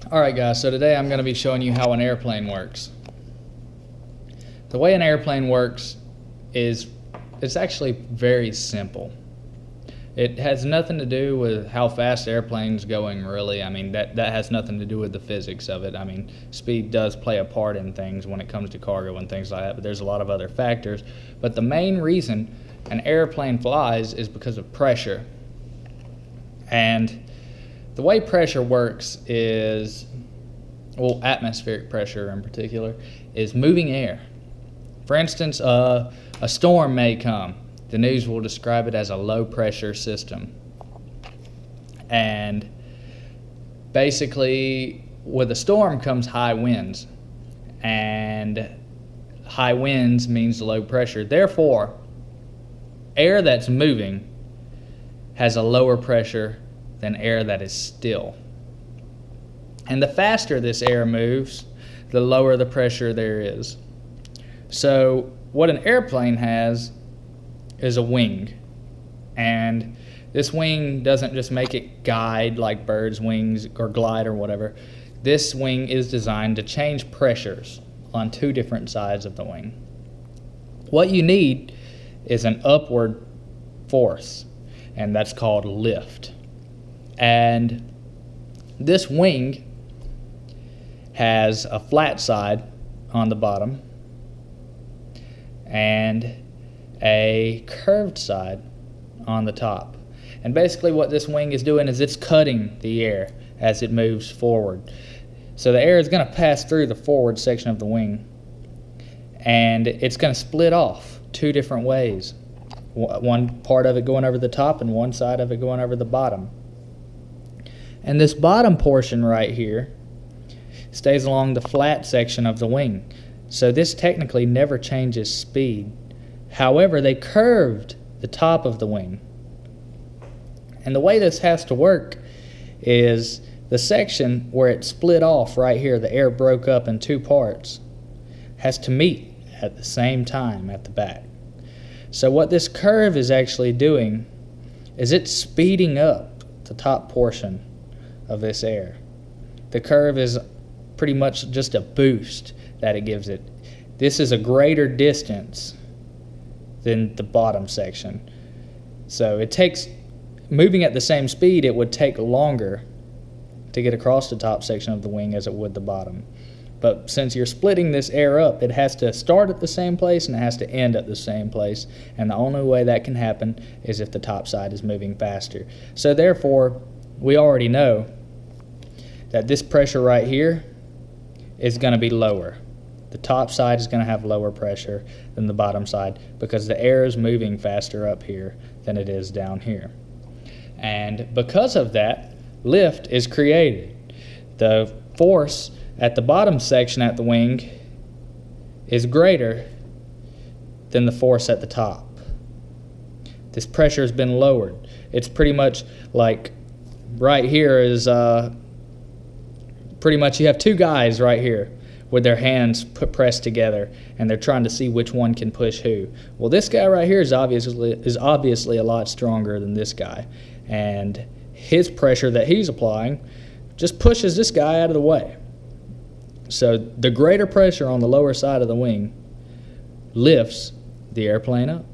Alright guys, so today I'm going to be showing you how an airplane works. The way an airplane works is it's actually very simple. It has nothing to do with how fast the airplane's going really. I mean that has nothing to do with the physics of it. I mean speed does play a part in things when it comes to cargo and things like that, but there's a lot of other factors. But the main reason an airplane flies is because of pressure. And the way pressure works is, well, atmospheric pressure in particular, is moving air. For instance, a storm may come. The news will describe it as a low pressure system. And basically, with a storm comes high winds. And high winds means low pressure. Therefore, air that's moving has a lower pressure than air that is still. And the faster this air moves, the lower the pressure there is. So what an airplane has is a wing. And this wing doesn't just make it guide like birds' wings or glide or whatever. This wing is designed to change pressures on two different sides of the wing. What you need is an upward force, and that's called lift. And this wing has a flat side on the bottom and a curved side on the top. And basically what this wing is doing is it's cutting the air as it moves forward. So the air is going to pass through the forward section of the wing, and it's going to split off two different ways. One part of it going over the top and one side of it going over the bottom. And this bottom portion right here stays along the flat section of the wing. So this technically never changes speed. However, they curved the top of the wing. And the way this has to work is the section where it split off right here, the air broke up in two parts, has to meet at the same time at the back. So what this curve is actually doing is it's speeding up the top portion of this air. The curve is pretty much just a boost that it gives it. This is a greater distance than the bottom section. So it takes, moving at the same speed, it would take longer to get across the top section of the wing as it would the bottom. But since you're splitting this air up, it has to start at the same place and it has to end at the same place. And the only way that can happen is if the top side is moving faster. So therefore, we already know that this pressure right here is going to be lower. The top side is going to have lower pressure than the bottom side because the air is moving faster up here than it is down here. And because of that, lift is created. The force at the bottom section at the wing is greater than the force at the top. This pressure has been lowered. It's pretty much like right here is pretty much you have two guys right here with their hands pressed together and they're trying to see which one can push who. Well, this guy right here is obviously a lot stronger than this guy, and his pressure that he's applying just pushes this guy out of the way. So the greater pressure on the lower side of the wing lifts the airplane up.